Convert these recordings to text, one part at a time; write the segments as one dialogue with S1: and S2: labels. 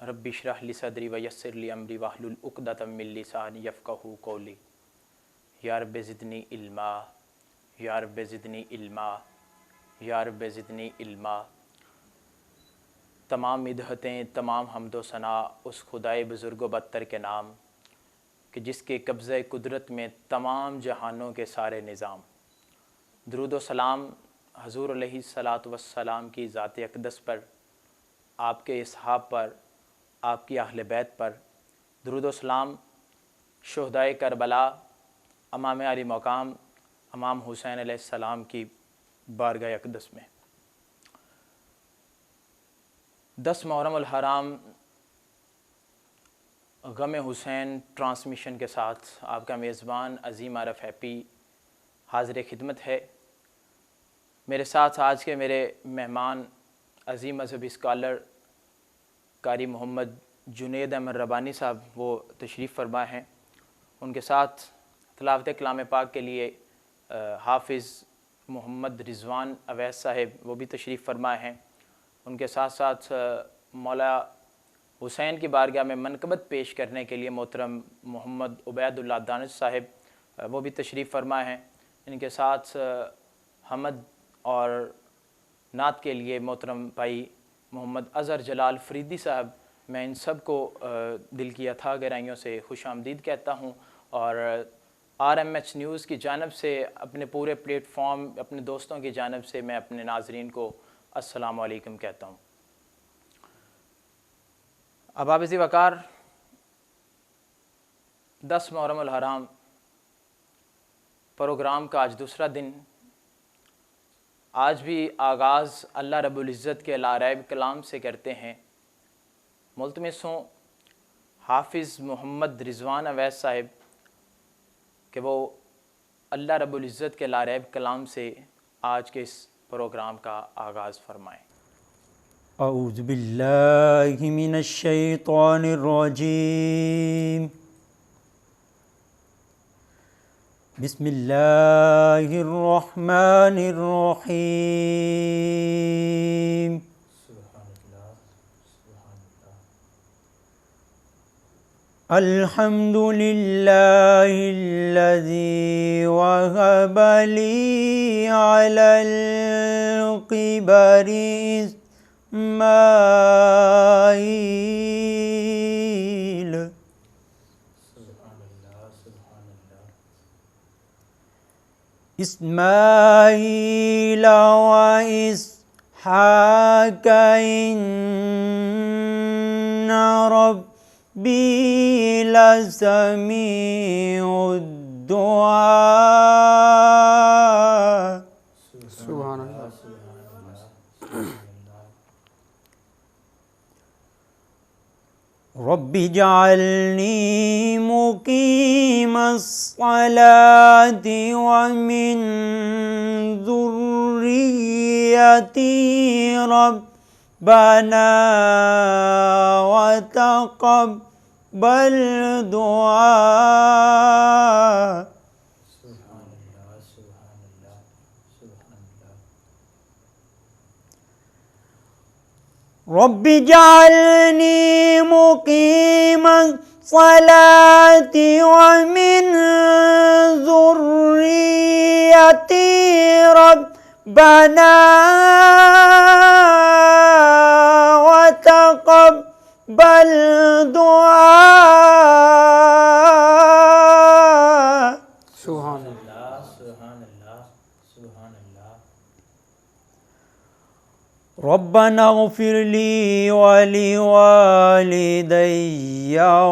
S1: Rabbi इश्रह ली सदरी व यस्सिर ली अमरी वहलुल उक़दतम मिन लिसानी यफ़क़हू क़ौली। या रब्बि ज़िदनी इल्मा, या रब्बि ज़िदनी इल्मा, या रब्बि ज़िदनी इल्मा। तमाम मिदहतें, तमाम हम्दो सना उस खुदाए बुज़ुर्ग व बरतर के नाम कि जिसके कब्ज़े कुदरत में तमाम जहानों के सारे निज़ाम। दुरूद व सलाम हज़ूर अलैहिस्सलातु वस्सलाम की ज़ात अक़दस पर, आपके इसहाब पर, आपकी अहले बैत पर। दुरूद व सलाम शुहदाए करबला, इमाम अली मकाम इमाम हुसैन अलैहिस्सलाम की बारगाह अक़दस में। 10 मुहर्रम अल हराम गम हुसैन ट्रांसमिशन के साथ आपका मेज़बान अज़ीम आरफ हैप्पी हाज़िर खिदमत है। मेरे साथ आज के मेरे मेहमान अज़ीम मज़हबी स्कॉलर कारी मोहम्मद जुनैद अहमद रब्बानी साहब वो तशरीफ़ फरमा हैं। उनके साथ तिलावत कलाम पाक के लिए हाफिज़ मोहम्मद रिज़वान अवैस साहब वो भी तशरीफ़ फरमा हैं। उनके साथ साथ मौला हुसैन की बारगाह में मनक़बत पेश करने के लिए मोहतरम मोहम्मद उबैदुल्लाह दानिश साहब वो भी तशरीफ़ फरमा हैं। इनके साथ हमद और नात के लिए मोहतरम भाई मोहम्मद अज़हर जलाल फरीदी साहब। मैं इन सब को दिल की अथाह गहराइयों से खुशामदीद कहता हूँ और RMH न्यूज़ की जानिब से, अपने पूरे प्लेटफॉर्म, अपने दोस्तों की जानिब से मैं अपने नाज़रीन को अस्सलामु अलैकुम कहता हूँ। अबाबिज़ वक़ार, 10 मुहर्रम अल हराम प्रोग्राम का आज दूसरा दिन। आज भी आगाज़ अल्लाह रब्बुल इज़्ज़त के लारैब कलाम से करते हैं। मुल्तमिस हूँ हाफिज़ मोहम्मद रिज़वान अवैस साहब कि वो अल्लाह रब्बुल इज़्ज़त के लारैब कलाम से आज के इस प्रोग्राम का आगाज़ फरमाएँ।
S2: औज़ु बिल्लाहि मिनश शैतानिर रजीम। बिस्मिल्लाहिर रहमानिर रहीम। अल्हम्दुलिल्लाहिल्लज़ी वहब ली अलल किबरि इस्माईल। इस्माईल व इसहाक इन्न रब्बी लसमीउद दुआ। रब्बि जअलनी मुक़ीमस्सलाति व मिन ज़ुर्रिय्यती रब्बना व तक़ब्बल दुआ। रब्बि जअलनी मुक़ीमस्सलाति व मिन ज़ुर्रिय्यती रब्बना व तक़ब्बल दुआ। रब्बना इग़फ़िर ली व लिवालिदैया व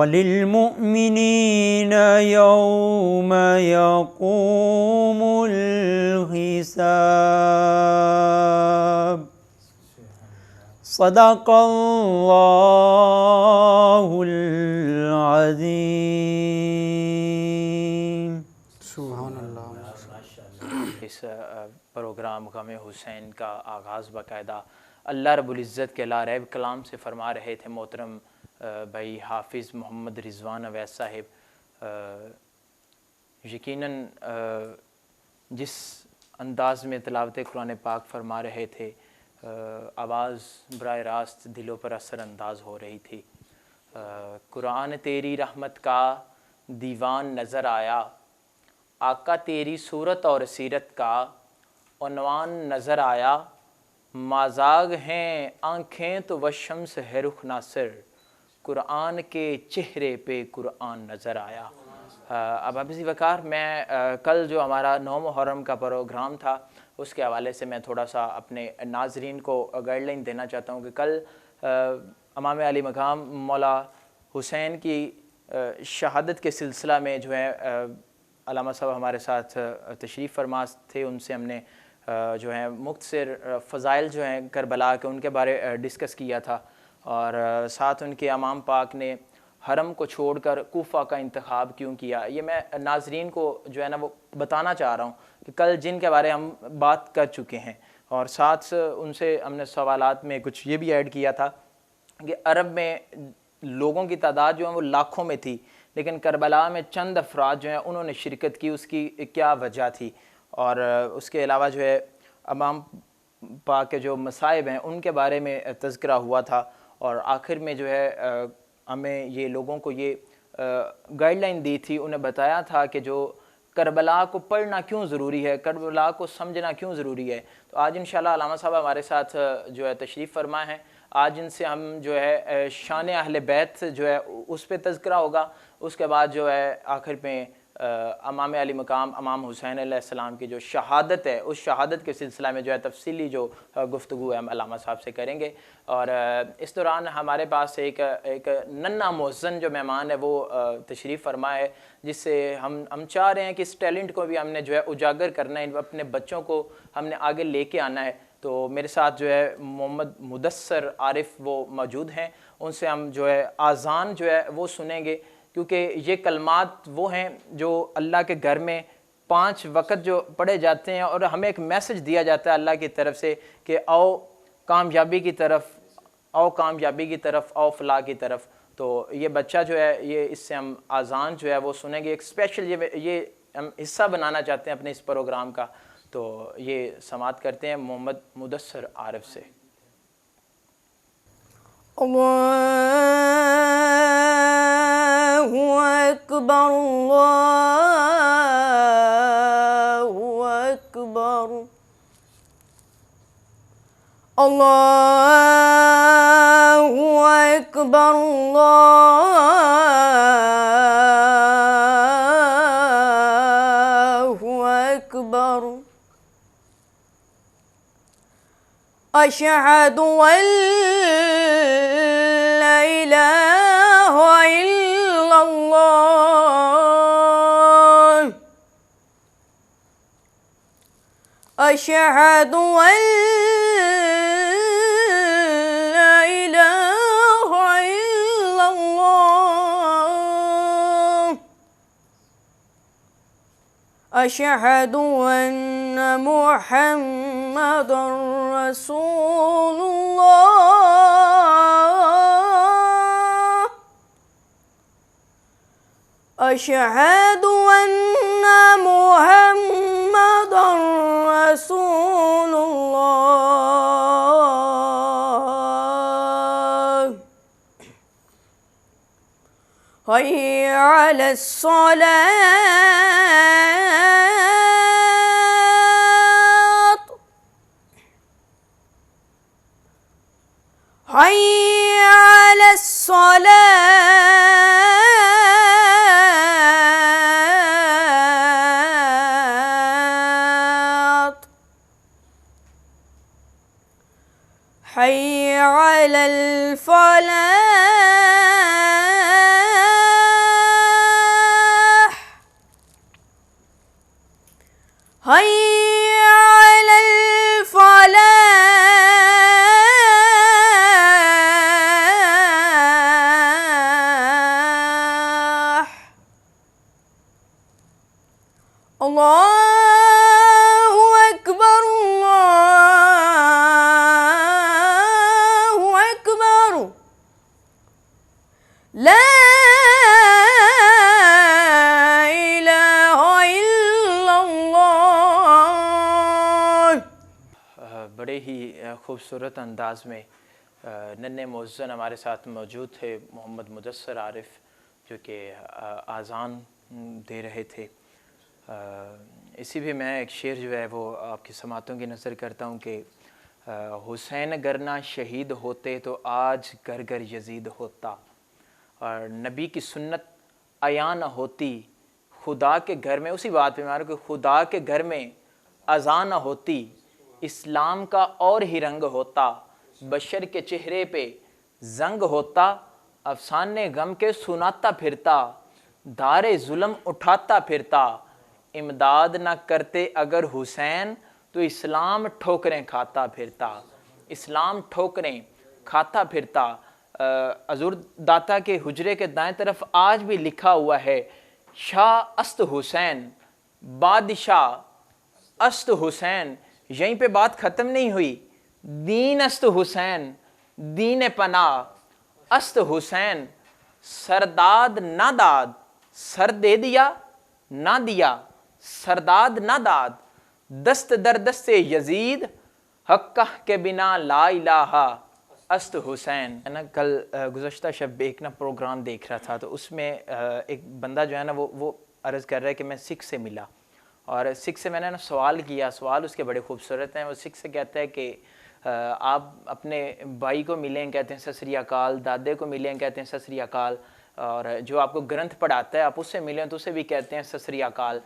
S2: लिलमुमिनीन यौम यक़ूमुल हिसाब। सदक़ल्लाहुल अज़ीम।
S1: इस प्रोग्राम गम हुसैन का आगाज़ बाकायदा अल्लाह रब्बुल इज़्ज़त के लारैब कलाम से फरमा रहे थे मोहतरम भाई हाफिज़ मोहम्मद रिज़वान अवैस साहिब। यकीनन जिस अंदाज़ में तिलावत कुरान पाक फरमा रहे थे, आवाज़ बराह रास्त दिलों पर असर अंदाज हो रही थी। कुरान तेरी रहमत का दीवान नज़र आया, आका तेरी सूरत और सीरत का उन्वान नज़र आया, माजाग हैं आँखें तो वशम्स है रुख नासिर, कुरान के चेहरे पे कुरान नज़र आया। अब हाफ़िज़ वक़ार, मैं कल जो हमारा 9 मुहर्रम का प्रोग्राम था उसके हवाले से मैं थोड़ा सा अपने नाज़रीन को गाइडलाइन देना चाहता हूँ कि कल इमाम अली मकाम मौला हुसैन की शहादत के सिलसिला में जो है अल्लामा साहब हमारे साथ तशरीफ़ फरमा थे। उनसे हमने जो है मुख्तसर फ़ज़ाइल जो हैं करबला के उनके बारे डिस्कस किया था, और साथ उनके इमाम पाक ने हरम को छोड़कर कूफ़ा का इंतखाब क्यों किया, ये मैं नाज़रीन को जो है ना वो बताना चाह रहा हूँ कि कल जिनके बारे हम बात कर चुके हैं। और साथ उनसे हमने सवालात में कुछ ये भी ऐड किया था कि अरब में लोगों की तादाद जो है वो लाखों में थी, लेकिन करबला में चंद अफराद जो हैं उन्होंने शिरकत की, उसकी क्या वजह थी। और उसके अलावा जो है इमाम पाक के जो मसाइब हैं उनके बारे में तज़किरा हुआ था, और आखिर में जो है हमें ये लोगों को ये गाइडलाइन दी थी, उन्हें बताया था कि जो करबला को पढ़ना क्यों ज़रूरी है, करबला को समझना क्यों ज़रूरी है। तो आज इंशाल्लाह अल्लामा साहब हमारे साथ जो है तशरीफ़ फरमा है, आज इनसे हम जो है शान अहले बैत जो है उस पर तज़किरा होगा। उसके बाद जो है आखिर में इमाम अली मकाम इमाम हुसैन अलैहिस्सलाम की जो शहादत है, उस शहादत के सिलसिला में जो है तफसीली जो गुफ्तगू है हम अल्लामा साहब से करेंगे। और इस दौरान हमारे पास एक नन्ना मोहसन जो मेहमान है वो तशरीफ़ फरमा है, जिससे हम चाह रहे हैं कि इस टैलेंट को भी हमने जो है उजागर करना है, अपने बच्चों को हमने आगे लेके आना है। तो मेरे साथ जो है मोहम्मद मुदस्सर आरिफ वो मौजूद हैं, उनसे हम जो है आज़ान जो है वो सुनेंगे, क्योंकि ये कलमात वो हैं जो अल्लाह के घर में 5 वक़्त जो पढ़े जाते हैं, और हमें एक मैसेज दिया जाता है अल्लाह की तरफ से कि आओ कामयाबी की तरफ, आओ कामयाबी की तरफ, आओ फलाह की तरफ। तो ये बच्चा जो है ये इससे हम आज़ान जो है वो सुनेंगे। एक स्पेशल ये हम हिस्सा बनाना चाहते हैं अपने इस प्रोग्राम का। तो ये समात करते हैं मोहम्मद मुदस्सर आरिफ से।
S3: अल्लाहु अकबर, अल्लाहु अकबर, अल्लाहु अकबर, अल्लाहु अकबर। अशहदु अल्ला इलाहा इल्लल्लाह, अशहदु अल्ला इलाहा इल्लल्लाह, अशहदु अन्न मुहम्मदर रसूलुल्लाह, अशहदु अन्ना मुहम्मदर रसूलुल्लाह। हय्य अलस्सलात, हय्य अलस्सलात, हय्य अलल फलाह, हय्य अलल फलाह। अल्लाहु अकबर,
S1: बड़े ही ख़ूबसूरत अंदाज में नन्हे मुअज़्ज़िन हमारे साथ मौजूद थे, मोहम्मद मुदस्सर आरिफ, जो कि आज़ान दे रहे थे। इसी भी मैं एक शेर जो है वो आपकी समातों की नज़र करता हूँ कि हुसैन अगर ना शहीद होते तो आज घर घर यजीद होता, और नबी की सुन्नत आया न होती, खुदा के घर में, उसी बात पे मारो कि खुदा के घर में अज़ान न होती, इस्लाम का और ही रंग होता, बशर के चेहरे पे जंग होता, अफसाने गम के सुनाता फिरता, दारे जुल्म उठाता फिरता, इमदाद ना करते अगर हुसैन तो इस्लाम ठोकरें खाता फिरता, इस्लाम ठोकरें खाता फिरता। हज़ूर दाता के हुजरे के दाएं तरफ आज भी लिखा हुआ है, शाह अस्त हुसैन, बादशाह अस्त हुसैन। यहीं पे बात ख़त्म नहीं हुई, दीन अस्त हुसैन, दीन पना अस्त हुसैन, सरदाद ना दाद, सर दे दिया ना दिया, सरदाद ना दाद, दस्त दर दस्त यजीद, हक्का के बिना ला इलाहा अस्त हुसैन। है ना, कल गुज़श्ता शब एक ना प्रोग्राम देख रहा था, तो उसमें एक बंदा जो है ना वो अर्ज़ कर रहा है कि मैं सिख से मिला, और सिख से मैंने ना सवाल किया, सवाल उसके बड़े खूबसूरत हैं। वो सिख से कहता है कि आप अपने भाई को मिलें, कहते हैं सत श्री अकाल, दादे को मिलें, कहते हैं सत श्री अकाल, और जो आपको ग्रंथ पढ़ाता है आप उससे मिलें तो उसे भी कहते हैं सत श्री अकाल।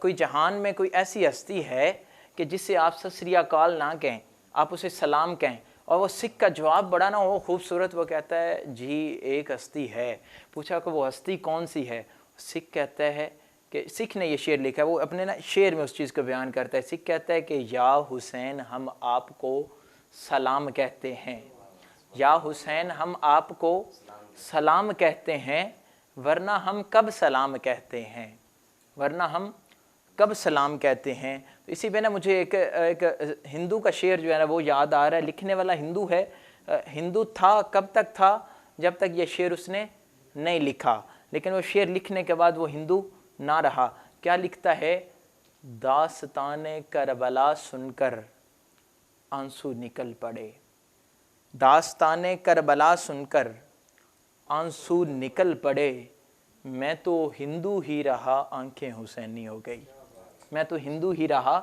S1: कोई जहान में कोई ऐसी हस्ती है कि जिससे आप सत श्री अकाल ना कहें, आप उसे सलाम कहें? और वो सिख का जवाब बड़ा ना वो खूबसूरत, वो कहता है जी एक हस्ती है। पूछा कि वो हस्ती कौन सी है? सिख कहता है कि, सिख ने ये शेर लिखा है, वो अपने ना शेर में उस चीज़ को बयान करता है। सिख कहता है कि या हुसैन हम आपको सलाम कहते हैं, या हुसैन हम आपको सलाम कहते हैं, वरना हम कब सलाम कहते हैं, वरना हम कब सलाम कहते हैं। तो इसी पे ना मुझे एक हिंदू का शेर जो है ना वो याद आ रहा है। लिखने वाला हिंदू है, हिंदू था कब तक था, जब तक ये शेर उसने नहीं लिखा, लेकिन वो शेर लिखने के बाद वो हिंदू ना रहा। क्या लिखता है? दास्ताने करबला सुनकर आंसू निकल पड़े, दास्ताने करबला सुनकर आंसू निकल पड़े, मैं तो हिंदू ही रहा आंखें हुसैनी हो गई, मैं तो हिंदू ही रहा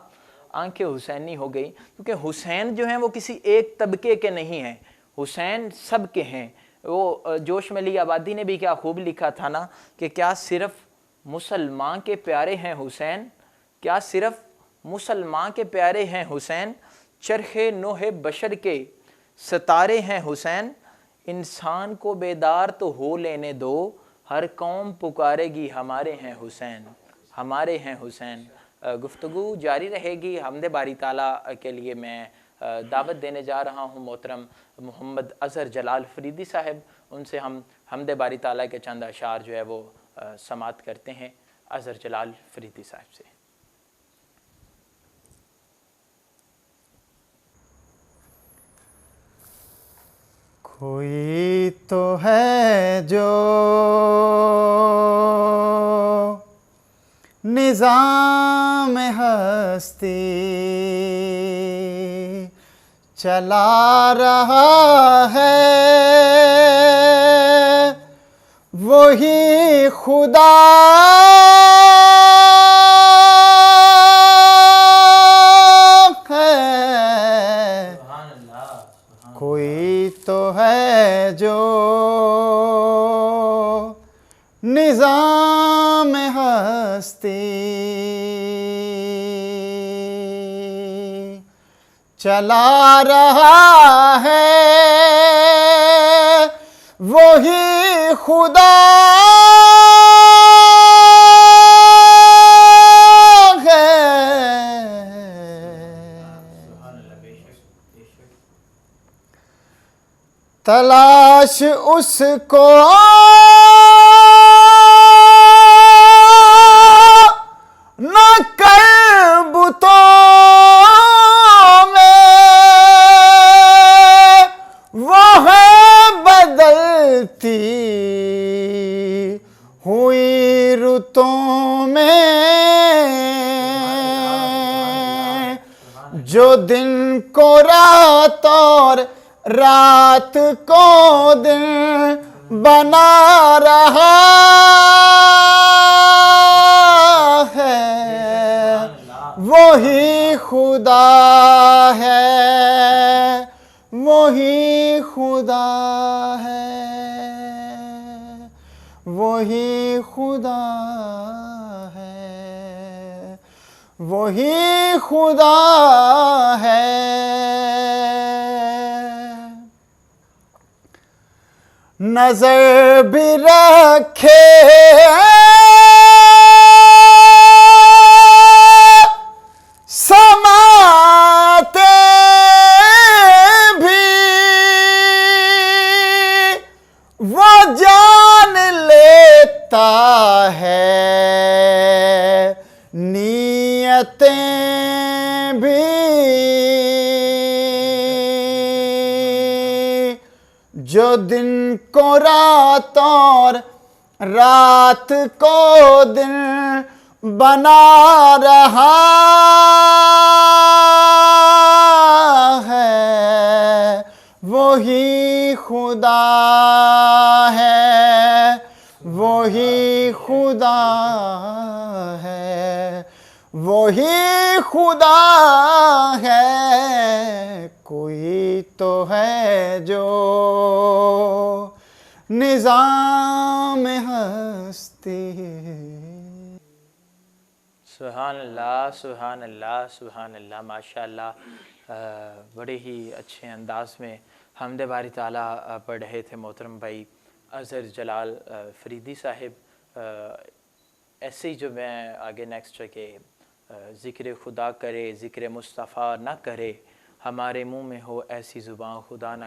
S1: आंखें हुसैनी हो गई। क्योंकि हुसैन जो हैं वो किसी एक तबके के नहीं हैं, हुसैन सब के हैं। वो जोश में ली आबादी ने भी क्या खूब लिखा था ना कि क्या सिर्फ मुसलमान के प्यारे हैं हुसैन, क्या सिर्फ मुसलमान के प्यारे हैं हुसैन, चरखे नोहे बशर के सितारे हैं हुसैन, इंसान को बेदार तो हो लेने दो, हर कौम पुकारेगी हमारे हैं हुसैन, हमारे हैं हुसैन। गुफ्तगू जारी रहेगी। हमदे बारी ताला के लिए मैं दावत देने जा रहा हूँ मोहतरम मोहम्मद अज़हर जलाल फरीदी साहब, उनसे हम हमदे बारी ताला के चंद अशार जो है वो समात करते हैं। अज़हर जलाल फरीदी साहब से।
S4: कोई तो है जो निज़ाम हस्ती चला रहा है, वही खुदा है। कोई तो है जो निज़ाम हस्ती चला रहा है, वही खुदा है। तलाश उसको न कर बुतों में, वो है बदलती हुई रुतों में। जो दिन को रात और रात को दिन बना रहा है, वही खुदा है, वही खुदा है, वही खुदा है, वही खुदा है। नजर भी रखे समाते भी, वो जान लेता है नीयतें भी। जो दिन को रात और रात को दिन बना रहा है, वही खुदा है, वही खुदा है, वही खुदा है। कोई तो है जो निज़ाम हस्ती।
S1: सुभान अल्लाह, सुभान अल्लाह, सुभान अल्लाह, माशाअल्लाह। बड़े ही अच्छे अंदाज में हमद बारी ताला पढ़ रहे थे मोहतरम भाई अज़हर जलाल फरीदी साहिब। ऐसे ही जो मैं आगे नेक्स्ट के ज़िक्र खुदा करे, ज़िक्र मुस्तफ़ा ना करे, हमारे मुँह में हो ऐसी ज़ुबान खुदा ना